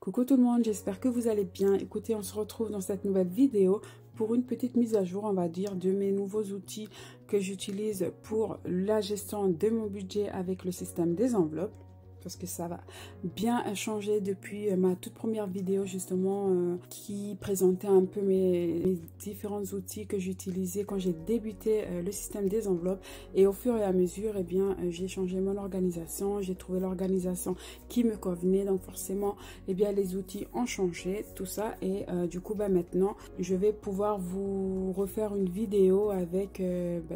Coucou tout le monde, j'espère que vous allez bien. Écoutez, on se retrouve dans cette nouvelle vidéo pour une petite mise à jour, on va dire, de mes nouveaux outils que j'utilise pour la gestion de mon budget avec le système des enveloppes. Parce que ça va bien changer depuis ma toute première vidéo justement qui présentait un peu mes différents outils que j'utilisais quand j'ai débuté le système des enveloppes. Et au fur et à mesure, eh bien, j'ai changé mon organisation, j'ai trouvé l'organisation qui me convenait. Donc forcément, eh bien, les outils ont changé, tout ça. Et du coup, maintenant, je vais pouvoir vous refaire une vidéo avec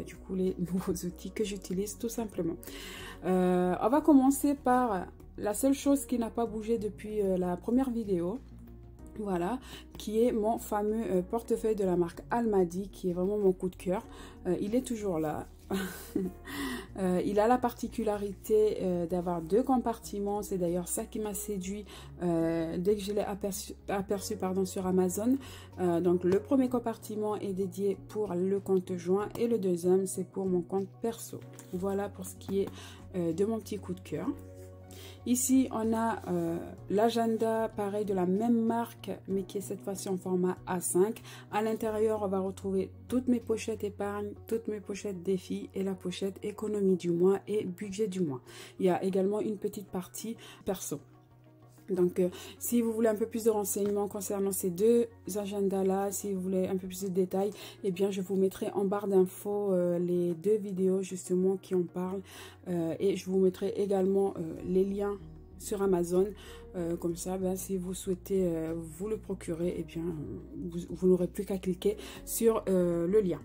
du coup les nouveaux outils que j'utilise tout simplement. On va commencer par la seule chose qui n'a pas bougé depuis la première vidéo, voilà, qui est mon fameux portefeuille de la marque Almady, qui est vraiment mon coup de cœur. Il est toujours là. Il a la particularité d'avoir deux compartiments. C'est d'ailleurs ça qui m'a séduit dès que je l'ai aperçu sur Amazon. Donc le premier compartiment est dédié pour le compte joint et le deuxième c'est pour mon compte perso. Voilà pour ce qui est de mon petit coup de cœur. Ici, on a l'agenda, pareil, de la même marque, mais qui est cette fois-ci en format A5. À l'intérieur, on va retrouver toutes mes pochettes épargne, toutes mes pochettes défis et la pochette économie du mois et budget du mois. Il y a également une petite partie perso. Donc, si vous voulez un peu plus de renseignements concernant ces deux agendas-là, si vous voulez un peu plus de détails, eh bien, je vous mettrai en barre d'infos les deux vidéos justement qui en parlent. Et je vous mettrai également les liens sur Amazon. Comme ça, si vous souhaitez vous le procurer, eh bien, vous n'aurez plus qu'à cliquer sur le lien.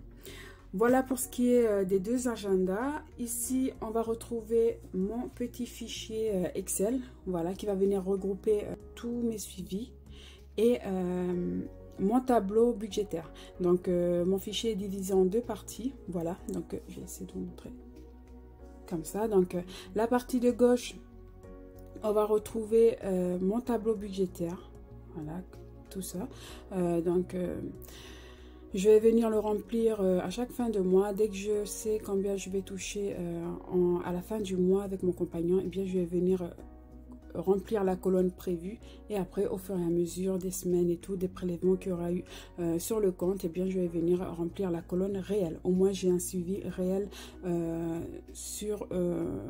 Voilà pour ce qui est des deux agendas. Ici, on va retrouver mon petit fichier Excel, voilà, qui va venir regrouper tous mes suivis et mon tableau budgétaire. Donc, mon fichier est divisé en deux parties, voilà. Donc, je vais essayer de vous montrer comme ça. Donc, la partie de gauche, on va retrouver mon tableau budgétaire, voilà, tout ça. Je vais venir le remplir à chaque fin de mois. Dès que je sais combien je vais toucher à la fin du mois avec mon compagnon, eh bien, je vais venir remplir la colonne prévue. Et après, au fur et à mesure des semaines et tout, des prélèvements qu'il y aura eu sur le compte, eh bien, je vais venir remplir la colonne réelle. Au moins, j'ai un suivi réel sur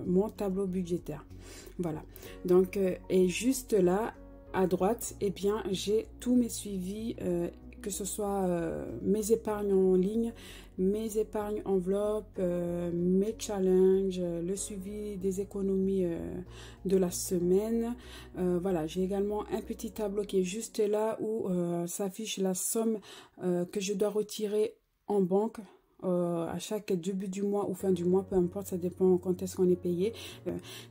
mon tableau budgétaire. Voilà. Donc, et juste là, à droite, eh bien, j'ai tous mes suivis que ce soit mes épargnes en ligne, mes épargnes enveloppes, mes challenges, le suivi des économies de la semaine. Voilà, j'ai également un petit tableau qui est juste là où s'affiche la somme que je dois retirer en banque. À chaque début du mois ou fin du mois, peu importe, ça dépend quand est-ce qu'on est payé.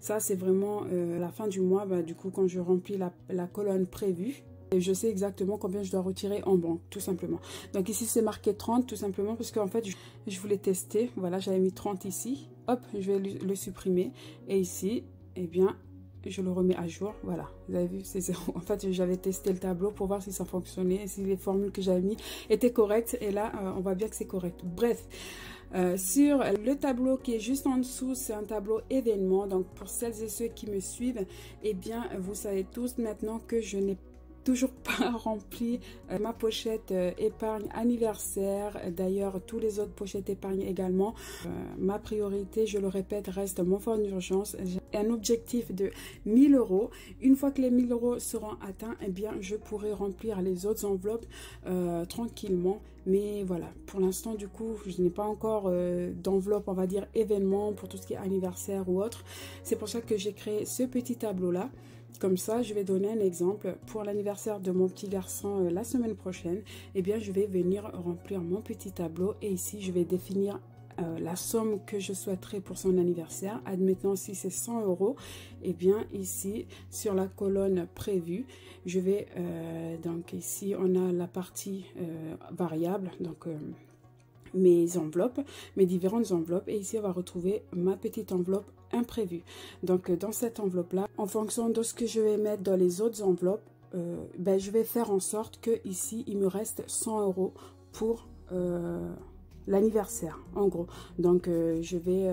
Ça, c'est vraiment la fin du mois, du coup, quand je remplis la colonne prévue. Et je sais exactement combien je dois retirer en banque, tout simplement. Donc ici, c'est marqué 30, tout simplement, parce qu'en fait, je voulais tester. Voilà, j'avais mis 30 ici. Hop, je vais le supprimer. Et ici, eh bien, je le remets à jour. Voilà, vous avez vu, c'est 0. En fait, j'avais testé le tableau pour voir si ça fonctionnait, si les formules que j'avais mis étaient correctes. Et là, on voit bien que c'est correct. Bref. Sur le tableau qui est juste en dessous, c'est un tableau événement. Donc, pour celles et ceux qui me suivent, eh bien, vous savez tous maintenant que je n'ai toujours pas rempli ma pochette épargne anniversaire. D'ailleurs, tous les autres pochettes épargne également. Ma priorité, je le répète, reste mon fonds d'urgence. J'ai un objectif de 1000 €. Une fois que les 1000 € seront atteints, eh bien, je pourrai remplir les autres enveloppes tranquillement. Mais voilà, pour l'instant, du coup, je n'ai pas encore d'enveloppe, on va dire, événement pour tout ce qui est anniversaire ou autre. C'est pour ça que j'ai créé ce petit tableau-là. Comme ça, je vais donner un exemple. Pour l'anniversaire de mon petit garçon la semaine prochaine, eh bien, je vais venir remplir mon petit tableau. Et ici, je vais définir la somme que je souhaiterais pour son anniversaire. Admettons, si c'est 100 €, eh bien, ici, sur la colonne prévue, je vais, donc ici, on a la partie variable, donc mes enveloppes, mes différentes enveloppes, et ici on va retrouver ma petite enveloppe imprévue. Donc dans cette enveloppe là, en fonction de ce que je vais mettre dans les autres enveloppes, je vais faire en sorte que ici il me reste 100 € pour l'anniversaire en gros. Donc je vais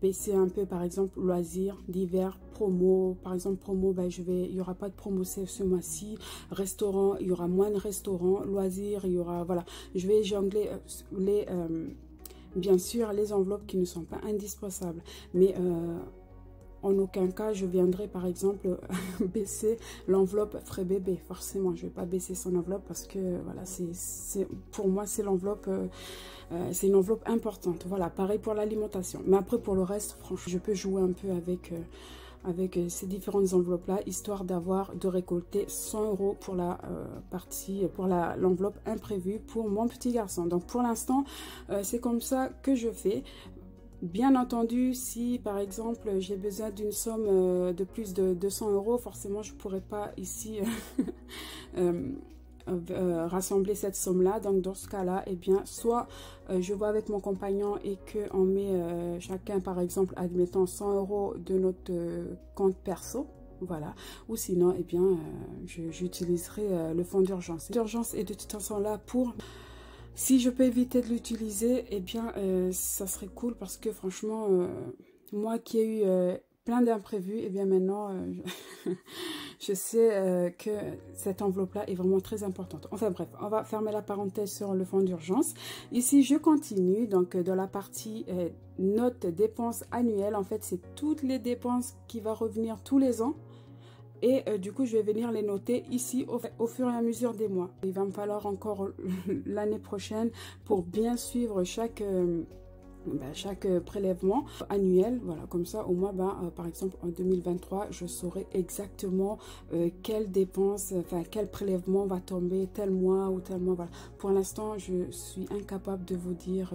baisser un peu, par exemple loisirs d'hiver, promo, par exemple promo, ben, il y aura pas de promo ce mois-ci. Restaurant, il y aura moins de restaurants. Loisirs, il y aura, voilà, je vais jongler bien sûr les enveloppes qui ne sont pas indispensables, mais en aucun cas, je viendrai par exemple baisser l'enveloppe frais bébé. Forcément, je ne vais pas baisser son enveloppe parce que voilà, pour moi, c'est l'enveloppe, c'est une enveloppe importante. Voilà, pareil pour l'alimentation. Mais après, pour le reste, franchement, je peux jouer un peu avec ces différentes enveloppes-là, histoire de récolter 100 € pour la partie, pour l'enveloppe imprévue pour mon petit garçon. Donc pour l'instant, c'est comme ça que je fais. Bien entendu, si par exemple j'ai besoin d'une somme de plus de 200 €, forcément je ne pourrais pas ici rassembler cette somme-là. Donc dans ce cas-là, eh bien, soit je vois avec mon compagnon et qu'on met chacun par exemple, admettons 100 € de notre compte perso. Voilà, ou sinon, eh bien, j'utiliserai le fonds d'urgence. L'urgence est de toute façon là pour... Si je peux éviter de l'utiliser, eh bien, ça serait cool parce que franchement, moi qui ai eu plein d'imprévus, eh bien maintenant, je sais que cette enveloppe-là est vraiment très importante. Enfin bref, on va fermer la parenthèse sur le fonds d'urgence. Ici, je continue, donc dans la partie notes dépenses annuelles, en fait, c'est toutes les dépenses qui vont revenir tous les ans. Et du coup, je vais venir les noter ici au fur et à mesure des mois. Il va me falloir encore l'année prochaine pour bien suivre chaque prélèvement annuel. Voilà, comme ça au moins par exemple en 2023 je saurai exactement quelle dépense, enfin quel prélèvement va tomber tel mois ou tel mois. Voilà, pour l'instant je suis incapable de vous dire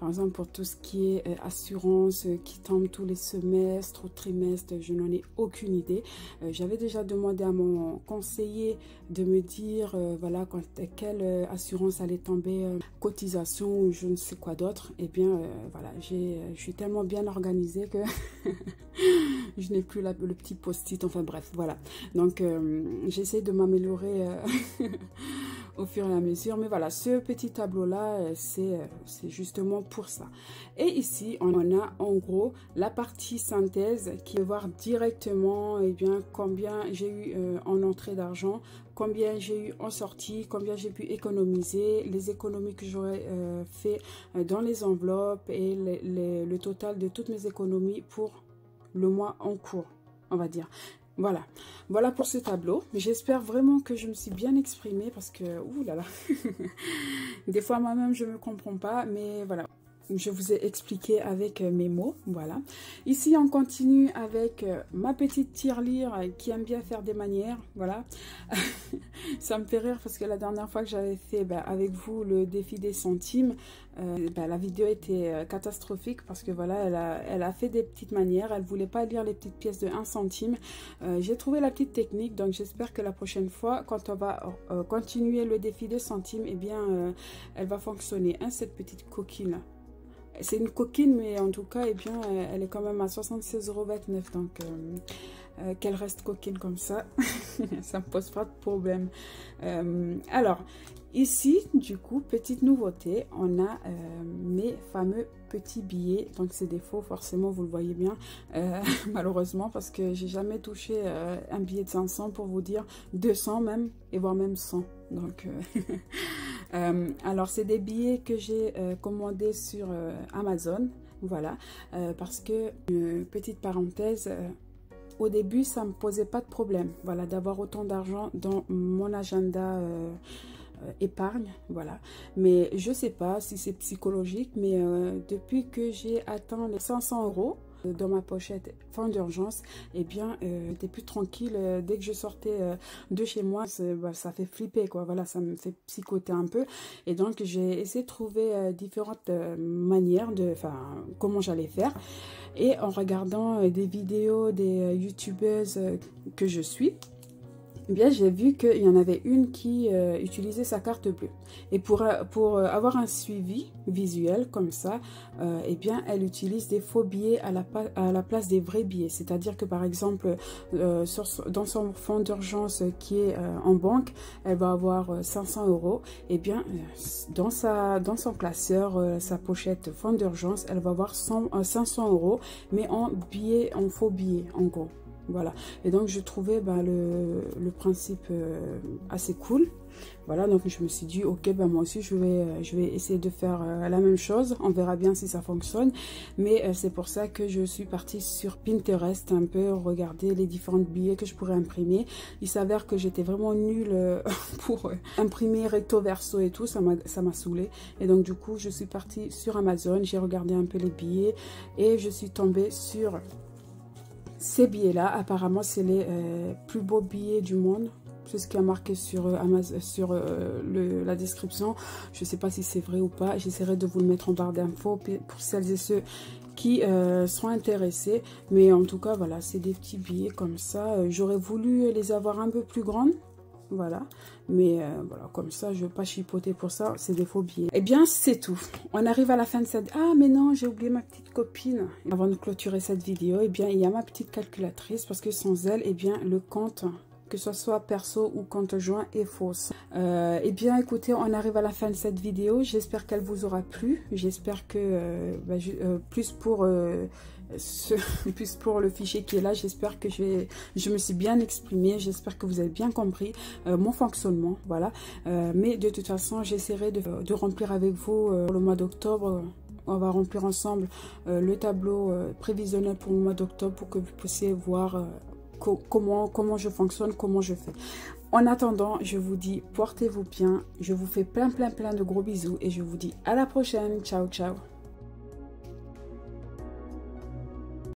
par exemple pour tout ce qui est assurance qui tombe tous les semestres ou trimestres, je n'en ai aucune idée. J'avais déjà demandé à mon conseiller de me dire voilà quelle assurance allait tomber, cotisation ou je ne sais quoi d'autre. Et bien voilà, je suis tellement bien organisée que je n'ai plus le petit post-it, enfin bref, voilà. Donc j'essaie de m'améliorer au fur et à mesure, mais voilà, ce petit tableau là c'est justement pour ça. Et ici on a en gros la partie synthèse qui va voir directement bien combien j'ai eu en entrée d'argent, combien j'ai eu en sortie, combien j'ai pu économiser, les économies que j'aurais fait dans les enveloppes et le total de toutes mes économies pour le mois en cours, on va dire. Voilà, voilà pour ce tableau. J'espère vraiment que je me suis bien exprimée parce que, ouh là là, des fois moi-même je ne me comprends pas, mais voilà. Je vous ai expliqué avec mes mots, voilà. Ici, on continue avec ma petite tirelire qui aime bien faire des manières, voilà. Ça me fait rire parce que la dernière fois que j'avais fait avec vous le défi des centimes, la vidéo était catastrophique parce que voilà, elle a fait des petites manières, elle voulait pas lire les petites pièces de 1 centime. J'ai trouvé la petite technique, donc j'espère que la prochaine fois, quand on va continuer le défi des centimes, eh bien, elle va fonctionner, hein, cette petite coquille. C'est une coquine, mais en tout cas, eh bien, elle est quand même à 76,29 €. Donc, qu'elle reste coquine comme ça, ça ne me pose pas de problème. Alors, ici, du coup, petite nouveauté, on a mes fameux petits billets. Donc, c'est des faux, forcément, vous le voyez bien, malheureusement, parce que j'ai jamais touché un billet de 500 pour vous dire 200 même, et voire même 100. Donc, alors, c'est des billets que j'ai commandés sur Amazon, voilà, parce que, petite parenthèse, au début, ça ne me posait pas de problème, voilà, d'avoir autant d'argent dans mon agenda épargne, voilà. Mais je sais pas si c'est psychologique, mais depuis que j'ai atteint les 500 € dans ma pochette fonds d'urgence, et bien j'étais plus tranquille. Dès que je sortais de chez moi, ça fait flipper, quoi, voilà, ça me fait psychoter un peu. Et donc j'ai essayé de trouver différentes manières de, comment j'allais faire. Et en regardant des vidéos des youtubeuses que je suis, eh bien j'ai vu qu'il y en avait une qui utilisait sa carte bleue. Et pour avoir un suivi visuel comme ça, eh bien elle utilise des faux billets à la place des vrais billets. C'est-à-dire que par exemple, dans son fonds d'urgence qui est en banque, elle va avoir 500 €. Eh bien dans son classeur, sa pochette fonds d'urgence, elle va avoir 500 €, mais en billets, en faux billets en gros. Voilà, et donc je trouvais le principe assez cool. Voilà, donc je me suis dit ok, moi aussi je vais essayer de faire la même chose. On verra bien si ça fonctionne, mais c'est pour ça que je suis partie sur Pinterest un peu regarder les différents billets que je pourrais imprimer. Il s'avère que j'étais vraiment nulle pour imprimer recto verso et tout, ça m'a saoulée, et donc du coup je suis partie sur Amazon, j'ai regardé un peu les billets et je suis tombée sur ces billets-là. Apparemment, c'est les plus beaux billets du monde. C'est ce qui a marqué sur Amazon, sur la description. Je ne sais pas si c'est vrai ou pas. J'essaierai de vous le mettre en barre d'infos pour celles et ceux qui sont intéressés. Mais en tout cas, voilà, c'est des petits billets comme ça. J'aurais voulu les avoir un peu plus grandes. Voilà, mais voilà, comme ça, je ne veux pas chipoter pour ça, c'est des faux billets. Eh bien, c'est tout. On arrive à la fin de cette... Ah, mais non, j'ai oublié ma petite copine. Avant de clôturer cette vidéo, eh bien, il y a ma petite calculatrice, parce que sans elle, eh bien, le compte, que ce soit perso ou compte joint, est fausse. Eh bien, écoutez, on arrive à la fin de cette vidéo. J'espère qu'elle vous aura plu. J'espère que, plus pour le fichier qui est là, j'espère que je me suis bien exprimée, j'espère que vous avez bien compris mon fonctionnement, voilà. Mais de toute façon, j'essaierai de remplir avec vous le mois d'octobre. On va remplir ensemble le tableau prévisionnel pour le mois d'octobre pour que vous puissiez voir comment je fonctionne, comment je fais. En attendant, je vous dis portez-vous bien, je vous fais plein de gros bisous et je vous dis à la prochaine. Ciao, ciao.